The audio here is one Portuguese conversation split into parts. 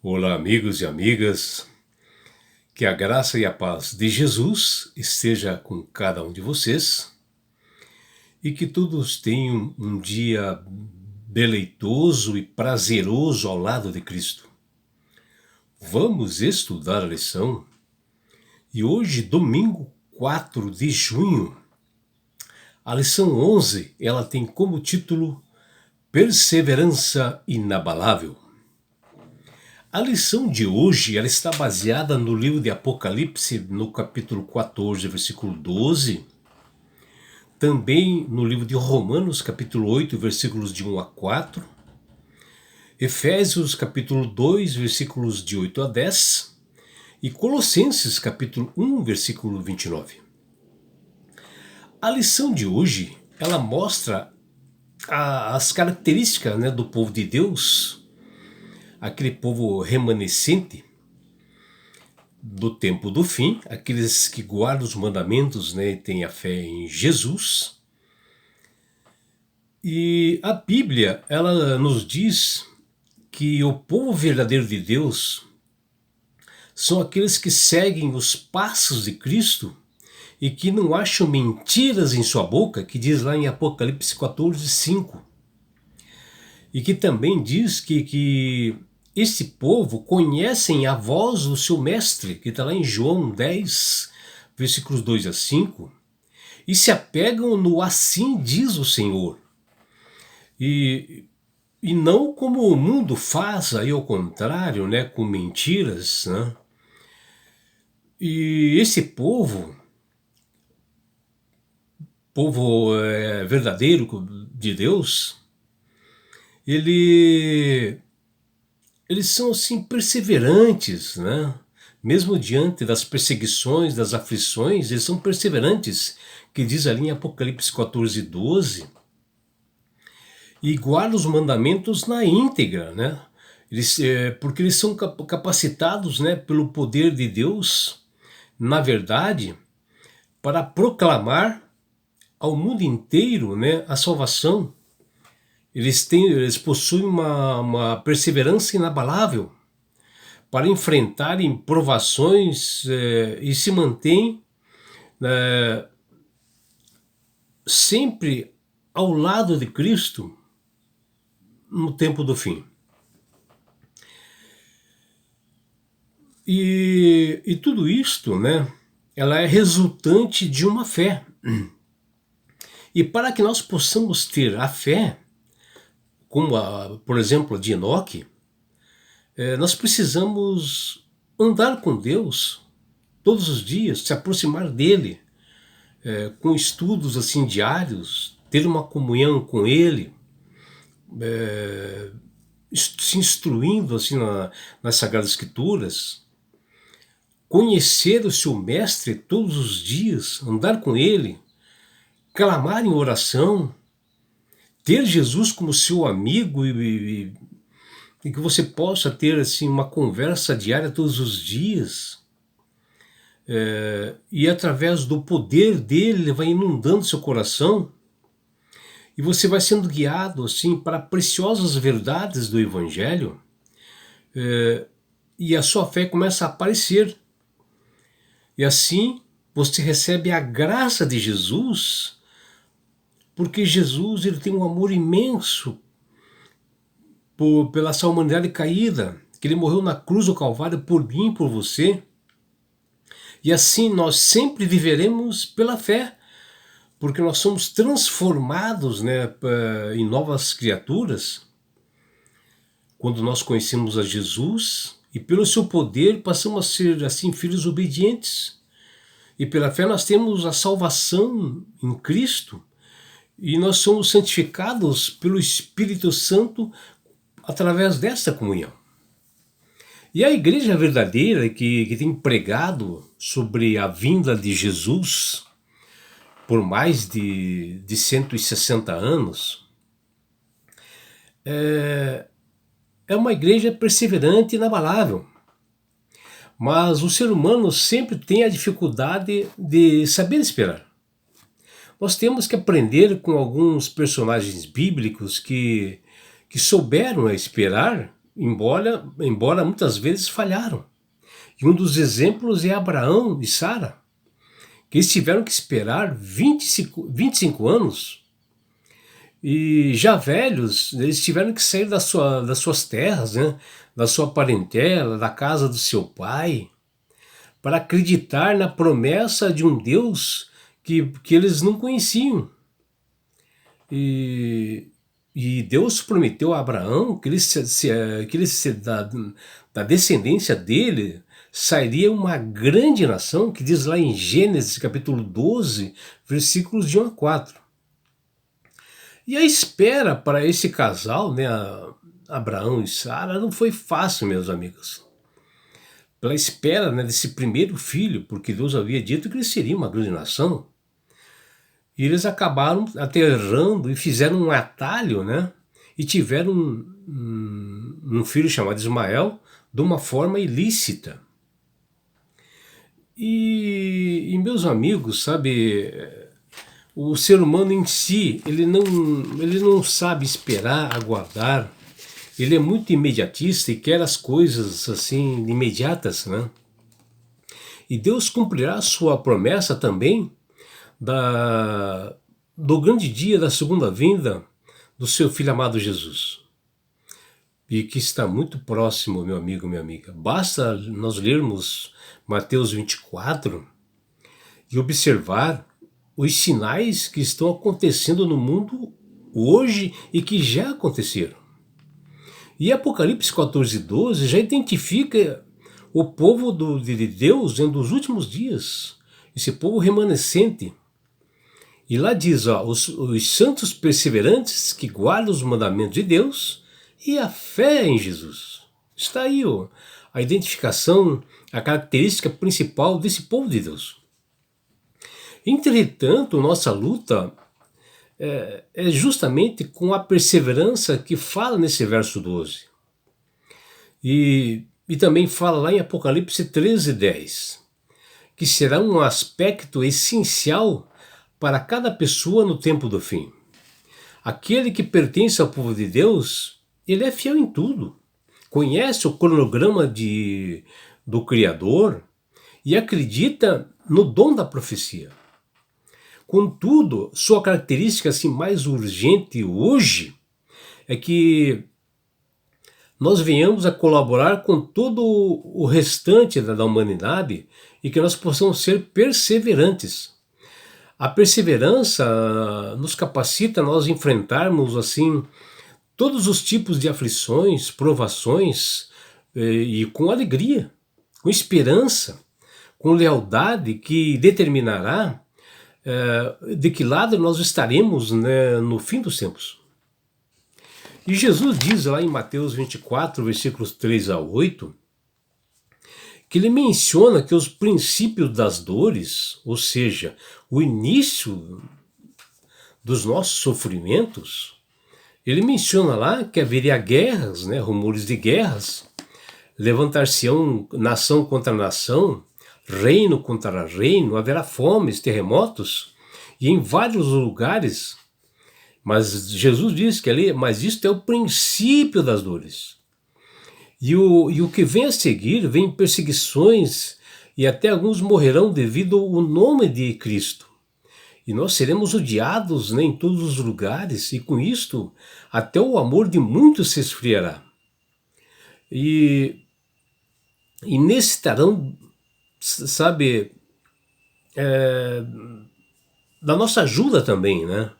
Olá, amigos e amigas, que a graça e a paz de Jesus esteja com cada um de vocês e que todos tenham um dia deleitoso e prazeroso ao lado de Cristo. Vamos estudar a lição e hoje, domingo 4 de junho, a lição 11, ela tem como título Perseverança Inabalável. A lição de hoje ela está baseada no livro de Apocalipse, no capítulo 14, versículo 12, também no livro de Romanos, capítulo 8, versículos de 1 a 4, Efésios, capítulo 2, versículos de 8 a 10, e Colossenses, capítulo 1, versículo 29. A lição de hoje, ela mostra as características, do povo de Deus, aquele povo remanescente do tempo do fim, aqueles que guardam os mandamentos, e têm a fé em Jesus. E a Bíblia, ela nos diz que o povo verdadeiro de Deus são aqueles que seguem os passos de Cristo e que não acham mentiras em sua boca, que diz lá em Apocalipse 14, 5. E que também diz que esse povo conhecem a voz do seu mestre, que está lá em João 10, versículos 2 a 5, e se apegam no assim diz o Senhor. E não como o mundo faz, aí ao contrário, com mentiras. E esse povo verdadeiro de Deus, eles são assim perseverantes, mesmo diante das perseguições, das aflições, eles são perseverantes, que diz ali em Apocalipse 14, 12, e guardam os mandamentos na íntegra, porque eles são capacitados, pelo poder de Deus, na verdade, para proclamar ao mundo inteiro, a salvação. Eles possuem uma perseverança inabalável para enfrentarem provações e se mantêm sempre ao lado de Cristo no tempo do fim. E tudo isto, ela é resultante de uma fé. E para que nós possamos ter a fé, como por exemplo a de Enoque, nós precisamos andar com Deus todos os dias, se aproximar dele, com estudos assim diários, ter uma comunhão com ele, se instruindo assim nas Sagradas Escrituras, conhecer o seu mestre todos os dias, andar com ele, clamar em oração, ter Jesus como seu amigo e que você possa ter assim uma conversa diária todos os dias, e através do poder dele ele vai inundando seu coração e você vai sendo guiado assim para preciosas verdades do Evangelho, e a sua fé começa a aparecer, e assim você recebe a graça de Jesus, porque Jesus ele tem um amor imenso pela sua humanidade caída, que ele morreu na cruz do Calvário por mim e por você. E assim nós sempre viveremos pela fé, porque nós somos transformados em novas criaturas quando nós conhecemos a Jesus, e pelo seu poder passamos a ser assim filhos obedientes. E pela fé nós temos a salvação em Cristo, e nós somos santificados pelo Espírito Santo através desta comunhão. E a igreja verdadeira que tem pregado sobre a vinda de Jesus por mais de 160 anos, é uma igreja perseverante e inabalável. Mas o ser humano sempre tem a dificuldade de saber esperar. Nós temos que aprender com alguns personagens bíblicos que souberam esperar embora muitas vezes falharam. E um dos exemplos é Abraão e Sara, que eles tiveram que esperar 25 anos, e já velhos, eles tiveram que sair das suas terras, né, da sua parentela, da casa do seu pai, para acreditar na promessa de um Deus que eles não conheciam. E, e Deus prometeu a Abraão que da descendência dele sairia uma grande nação, que diz lá em Gênesis capítulo 12, versículos de 1 a 4. E a espera para esse casal, né, Abraão e Sara, não foi fácil, meus amigos. Pela espera, né, desse primeiro filho, porque Deus havia dito que eles seriam uma grande nação. E eles acabaram até errando e fizeram um atalho, né? E tiveram um filho chamado Ismael de uma forma ilícita. E meus amigos, sabe, o ser humano em si, ele não sabe esperar, aguardar. Ele é muito imediatista e quer as coisas assim imediatas, né? E Deus cumprirá a sua promessa também do grande dia da segunda vinda do seu Filho amado Jesus. E que está muito próximo, meu amigo, minha amiga. Basta nós lermos Mateus 24 e observar os sinais que estão acontecendo no mundo hoje e que já aconteceram. E Apocalipse 14:12 já identifica o povo de Deus dos últimos dias, esse povo remanescente. E lá diz, ó, os santos perseverantes que guardam os mandamentos de Deus e a fé em Jesus. Está aí, ó, a identificação, a característica principal desse povo de Deus. Entretanto, nossa luta é justamente com a perseverança que fala nesse verso 12. E também fala lá em Apocalipse 13:10, que será um aspecto essencial para cada pessoa no tempo do fim. Aquele que pertence ao povo de Deus, ele é fiel em tudo, conhece o cronograma do Criador e acredita no dom da profecia. Contudo, sua característica assim, mais urgente hoje é que nós venhamos a colaborar com todo o restante da humanidade e que nós possamos ser perseverantes. A perseverança nos capacita a nós enfrentarmos assim todos os tipos de aflições, provações, e com alegria, com esperança, com lealdade, que determinará de que lado nós estaremos, né, no fim dos tempos. E Jesus diz lá em Mateus 24, versículos 3 a 8, que ele menciona que os princípios das dores, ou seja, o início dos nossos sofrimentos, ele menciona lá que haveria guerras, né, rumores de guerras, levantar-se-ão nação contra nação, reino contra reino, haverá fomes, terremotos, e em vários lugares. Mas Jesus diz que ali, mas isto é o princípio das dores. E o que vem a seguir, vem perseguições, e até alguns morrerão devido ao nome de Cristo. E nós seremos odiados, né, em todos os lugares, e com isto até o amor de muitos se esfriará. E necessitarão, sabe, da nossa ajuda também, né?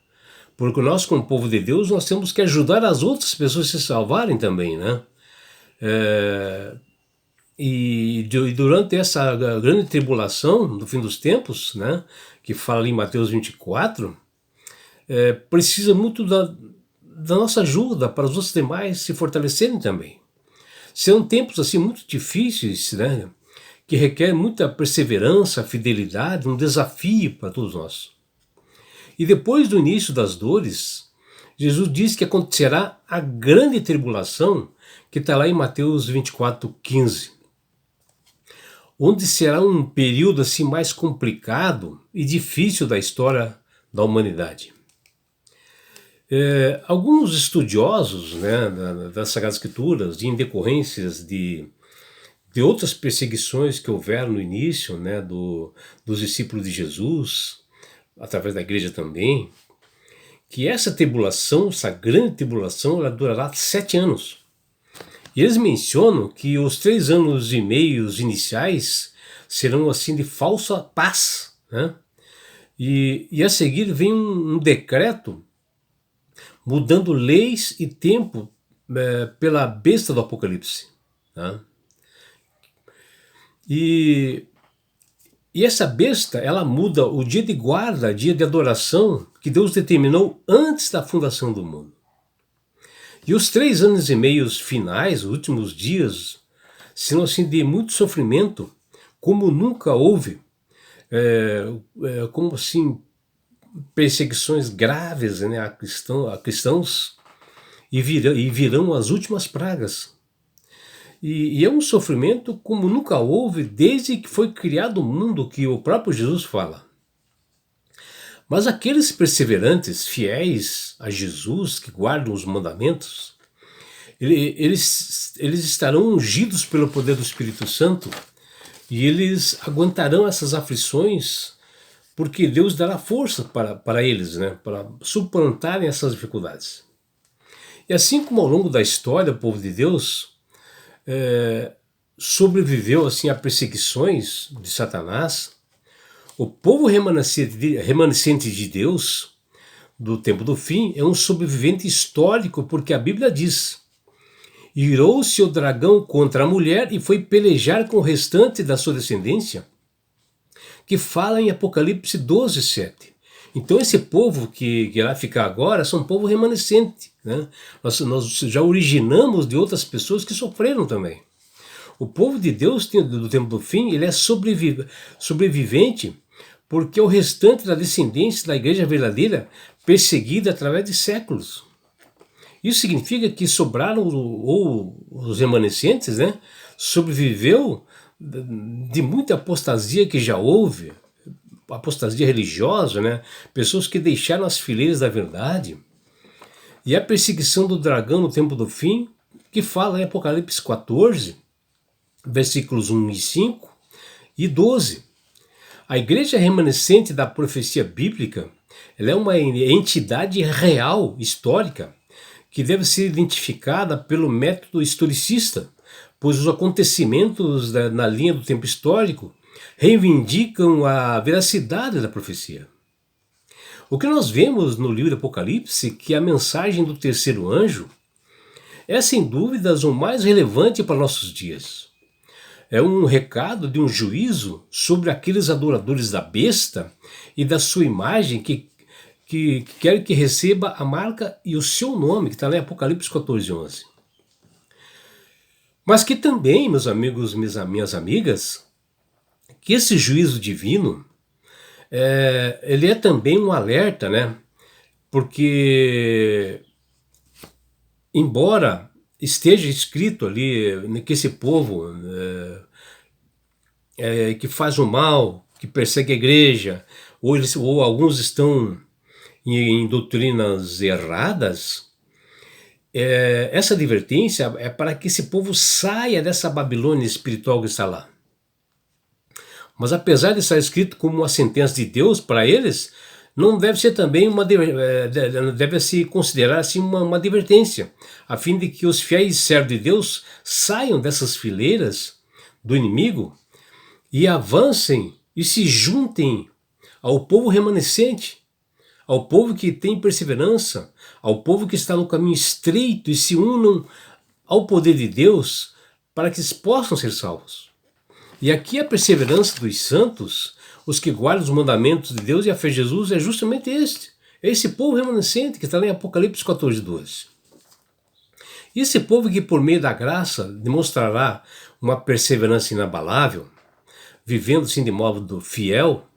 Porque nós, como povo de Deus, nós temos que ajudar as outras pessoas a se salvarem também, né? E durante essa grande tribulação do fim dos tempos, né, que fala ali em Mateus 24, precisa muito da nossa ajuda para os outros demais se fortalecerem também. São tempos assim muito difíceis, né, que requerem muita perseverança, fidelidade, um desafio para todos nós. E depois do início das dores, Jesus diz que acontecerá a grande tribulação, que está lá em Mateus 24:15, onde será um período assim mais complicado e difícil da história da humanidade. Alguns estudiosos, né, das Sagradas Escrituras, em decorrências de outras perseguições que houveram no início, né, dos discípulos de Jesus, através da igreja também, que essa tribulação, essa grande tribulação, ela durará 7 anos. E eles mencionam que os 3 anos e meios iniciais serão assim de falsa paz, né? E a seguir vem um decreto mudando leis e tempo pela besta do Apocalipse, tá? E essa besta, ela muda o dia de guarda, dia de adoração que Deus determinou antes da fundação do mundo. E os 3 anos e meios finais, os últimos dias, serão assim de muito sofrimento, como nunca houve, como assim perseguições graves, né, a cristãos, e virão as últimas pragas. E é um sofrimento como nunca houve desde que foi criado o mundo, que o próprio Jesus fala. Mas aqueles perseverantes, fiéis a Jesus, que guardam os mandamentos, eles estarão ungidos pelo poder do Espírito Santo e eles aguentarão essas aflições, porque Deus dará força para eles, né, para suplantarem essas dificuldades. E assim como ao longo da história o povo de Deus sobreviveu assim a perseguições de Satanás, o povo remanescente de Deus do tempo do fim é um sobrevivente histórico, porque a Bíblia diz: irou-se o dragão contra a mulher e foi pelejar com o restante da sua descendência, que fala em Apocalipse 12:7. Então esse povo que irá ficar agora são um povo remanescente, né? Nós já originamos de outras pessoas que sofreram também. O povo de Deus do tempo do fim, ele é sobrevivente, porque é o restante da descendência da igreja verdadeira, perseguida através de séculos. Isso significa que sobraram, ou os remanescentes, né, sobreviveu de muita apostasia que já houve, apostasia religiosa, né, pessoas que deixaram as fileiras da verdade. E a perseguição do dragão no tempo do fim, que fala em Apocalipse 14, versículos 1 e 5 e 12. A igreja remanescente da profecia bíblica, ela é uma entidade real, histórica, que deve ser identificada pelo método historicista, pois os acontecimentos na linha do tempo histórico reivindicam a veracidade da profecia. O que nós vemos no livro do Apocalipse, que a mensagem do terceiro anjo é sem dúvidas o mais relevante para nossos dias. É um recado de um juízo sobre aqueles adoradores da besta e da sua imagem que quer que receba a marca e o seu nome, que está lá em Apocalipse 14:11. Mas que também, meus amigos, minhas amigas, que esse juízo divino, ele é também um alerta, né? Porque, embora esteja escrito ali que esse povo que faz o mal, que persegue a igreja, ou alguns estão em doutrinas erradas, essa advertência é para que esse povo saia dessa Babilônia espiritual que está lá. Mas apesar de estar escrito como uma sentença de Deus para eles, não deve ser também deve se considerar assim uma advertência, a fim de que os fiéis servos de Deus saiam dessas fileiras do inimigo e avancem e se juntem ao povo remanescente, ao povo que tem perseverança, ao povo que está no caminho estreito, e se unam ao poder de Deus para que eles possam ser salvos. E aqui a perseverança dos santos, os que guardam os mandamentos de Deus e a fé em Jesus, é justamente esse povo remanescente que está lá em Apocalipse 14:12. E esse povo que por meio da graça demonstrará uma perseverança inabalável, vivendo assim de modo fiel,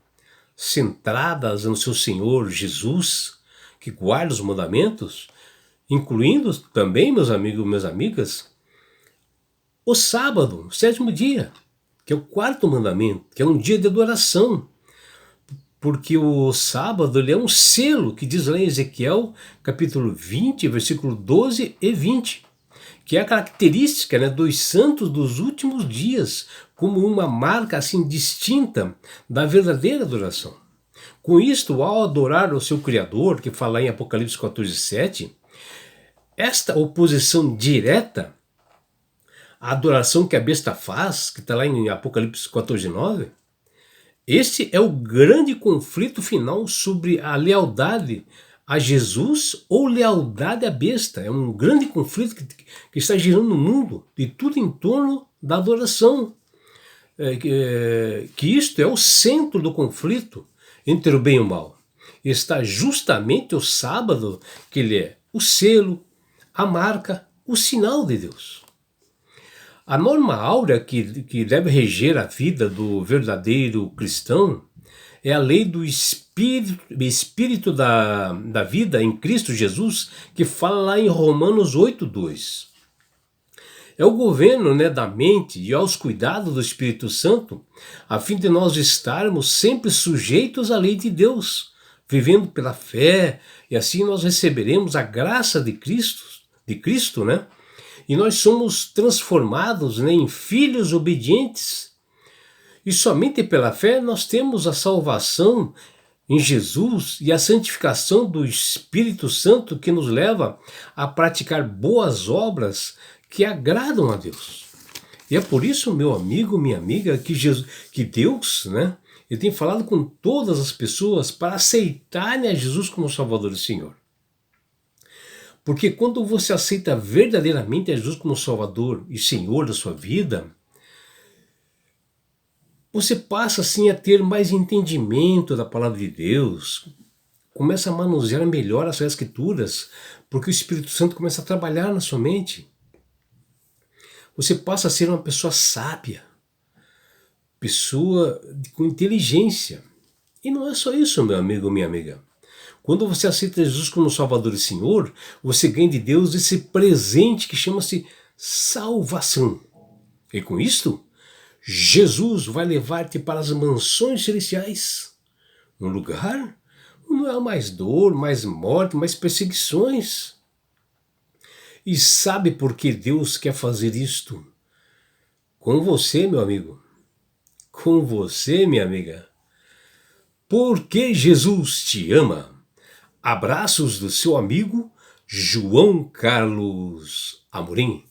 centradas no seu Senhor Jesus, que guarda os mandamentos, incluindo também, meus amigos e minhas amigas, o sábado, o 7º dia, que é o 4º mandamento, que é um dia de adoração, porque o sábado ele é um selo que diz lá em Ezequiel, capítulo 20, versículo 12 e 20, que é a característica, né, dos santos dos últimos dias, como uma marca assim distinta da verdadeira adoração. Com isto, ao adorar o seu Criador, que fala em Apocalipse 14:7, esta oposição direta à adoração que a besta faz, que está lá em Apocalipse 14:9, este é o grande conflito final sobre a lealdade a Jesus ou lealdade à besta. É um grande conflito que está girando no mundo, e tudo em torno da adoração. Que isto é o centro do conflito entre o bem e o mal. Está justamente o sábado, que ele é o selo, a marca, o sinal de Deus. A norma áurea que deve reger a vida do verdadeiro cristão é a lei do espírito da vida em Cristo Jesus, que fala lá em Romanos 8:2. É o governo, né, da mente e aos cuidados do Espírito Santo, a fim de nós estarmos sempre sujeitos à lei de Deus, vivendo pela fé, e assim nós receberemos a graça de Cristo, né? E nós somos transformados, né, em filhos obedientes. E somente pela fé nós temos a salvação em Jesus e a santificação do Espírito Santo, que nos leva a praticar boas obras que agradam a Deus. E é por isso, meu amigo, minha amiga, que Deus, né, ele tem falado com todas as pessoas para aceitarem a Jesus como Salvador e Senhor. Porque quando você aceita verdadeiramente a Jesus como Salvador e Senhor da sua vida, você passa assim a ter mais entendimento da palavra de Deus, começa a manusear melhor as Escrituras, porque o Espírito Santo começa a trabalhar na sua mente. Você passa a ser uma pessoa sábia, pessoa com inteligência. E não é só isso, meu amigo, minha amiga. Quando você aceita Jesus como Salvador e Senhor, você ganha de Deus esse presente que chama-se salvação. E com isto, Jesus vai levar-te para as mansões celestiais, um lugar onde não há mais dor, mais morte, mais perseguições. E sabe por que Deus quer fazer isto? Com você, meu amigo. Com você, minha amiga. Porque Jesus te ama. Abraços do seu amigo João Carlos Amorim.